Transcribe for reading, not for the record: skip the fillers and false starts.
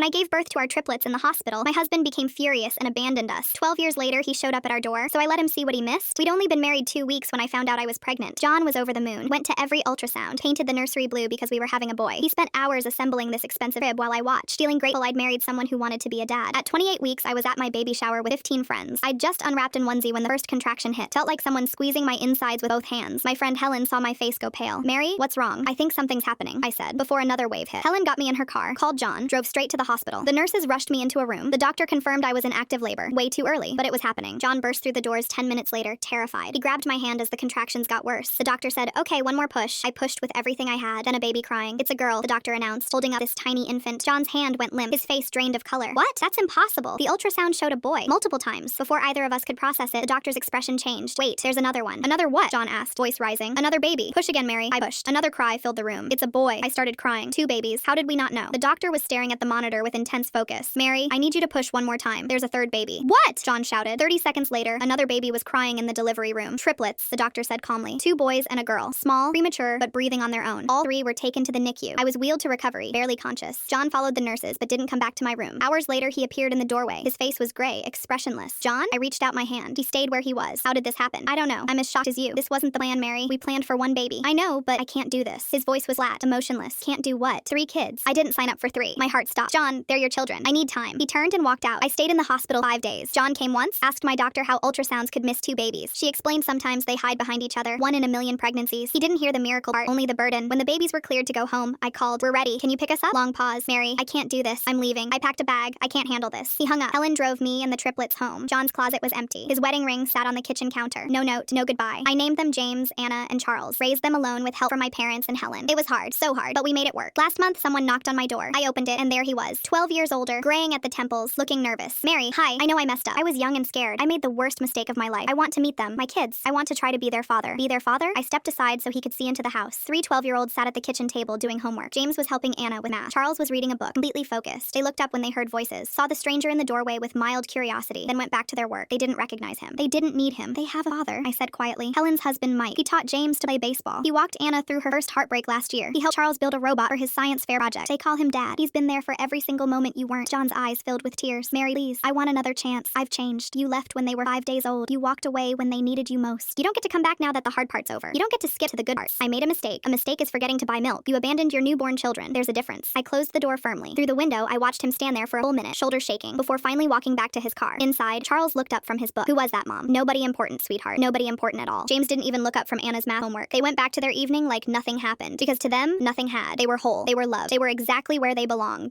When I gave birth to our triplets in the hospital, my husband became furious and abandoned us. 12 years later, he showed up at our door, so I let him see what he missed. We'd only been married 2 weeks when I found out I was pregnant. John was over the moon, went to every ultrasound, painted the nursery blue because we were having a boy. He spent hours assembling this expensive rib while I watched, feeling grateful I'd married someone who wanted to be a dad. At 28 weeks, I was at my baby shower with 15 friends. I'd just unwrapped an onesie when the first contraction hit. Felt like someone squeezing my insides with both hands. My friend Helen saw my face go pale. "Mary, what's wrong?" "I think something's happening," I said, before another wave hit. Helen got me in her car, called John, drove straight to the hospital. The nurses rushed me into a room. The doctor confirmed I was in active labor. Way too early, but it was happening. John burst through the doors 10 minutes later, terrified. He grabbed my hand as the contractions got worse. The doctor said, "Okay, one more push." I pushed with everything I had, then a baby crying. "It's a girl," the doctor announced, holding up this tiny infant. John's hand went limp, his face drained of color. "What? That's impossible." The ultrasound showed a boy, multiple times. Before either of us could process it, the doctor's expression changed. "Wait, there's another one." "Another what?" John asked, voice rising. "Another baby." "Push again, Mary." I pushed. Another cry filled the room. "It's a boy." I started crying. 2 babies. How did we not know? The doctor was staring at the monitor with intense focus. "Mary, I need you to push one more time. There's a 3rd baby." "What?" John shouted. 30 seconds later, another baby was crying in the delivery room. "Triplets," the doctor said calmly. 2 boys and a girl. Small, premature, but breathing on their own. All 3 were taken to the NICU. I was wheeled to recovery, barely conscious. John followed the nurses, but didn't come back to my room. Hours later, he appeared in the doorway. His face was gray, expressionless. "John?" I reached out my hand. He stayed where he was. "How did this happen?" "I don't know. I'm as shocked as you. This wasn't the plan, Mary. We planned for 1 baby." "I know, but I can't do this." His voice was flat, emotionless. "Can't do what?" 3 kids. I didn't sign up for 3. My heart stopped. "John, they're your children. I need time." He turned and walked out. I stayed in the hospital 5 days. John came once, asked my doctor how ultrasounds could miss 2 babies. She explained sometimes they hide behind each other, 1 in a million pregnancies. He didn't hear the miracle part, only the burden. When the babies were cleared to go home, I called. "We're ready. Can you pick us up?" Long pause. "Mary, I can't do this. I'm leaving. I packed a bag. I can't handle this." He hung up. Helen drove me and the triplets home. John's closet was empty. His wedding ring sat on the kitchen counter. No note, no goodbye. I named them James, Anna, and Charles. Raised them alone with help from my parents and Helen. It was hard, so hard, but we made it work. Last month, someone knocked on my door. I opened it, and there he was, 12 years older, graying at the temples, looking nervous. "Mary, hi. I know I messed up. I was young and scared. I made the worst mistake of my life. I want to meet them, my kids. I want to try to be their father." Be their father? I stepped aside so he could see into the house. 3 12-year-olds sat at the kitchen table doing homework. James was helping Anna with math. Charles was reading a book, completely focused. They looked up when they heard voices, saw the stranger in the doorway with mild curiosity, then went back to their work. They didn't recognize him. They didn't need him. "They have a father," I said quietly. "Helen's husband, Mike. He taught James to play baseball. He walked Anna through her first heartbreak last year. He helped Charles build a robot for his science fair project. They call him Dad. He's been there for every single moment you weren't." John's eyes filled with tears. "Mary, please. I want another chance. I've changed. You left when they were 5 days old. You walked away when they needed you most. You don't get to come back now that the hard part's over. You don't get to skip to the good parts. I made a mistake. A mistake is forgetting to buy milk. You abandoned your newborn children. There's a difference." I closed the door firmly. Through the window, I watched him stand there for a full minute, shoulders shaking, before finally walking back to his car. Inside, Charles looked up from his book. "Who was that, Mom?" "Nobody important, sweetheart. Nobody important at all." James didn't even look up from Anna's math homework. They went back to their evening like nothing happened, because to them, nothing had. They were whole. They were loved. They were exactly where they belonged.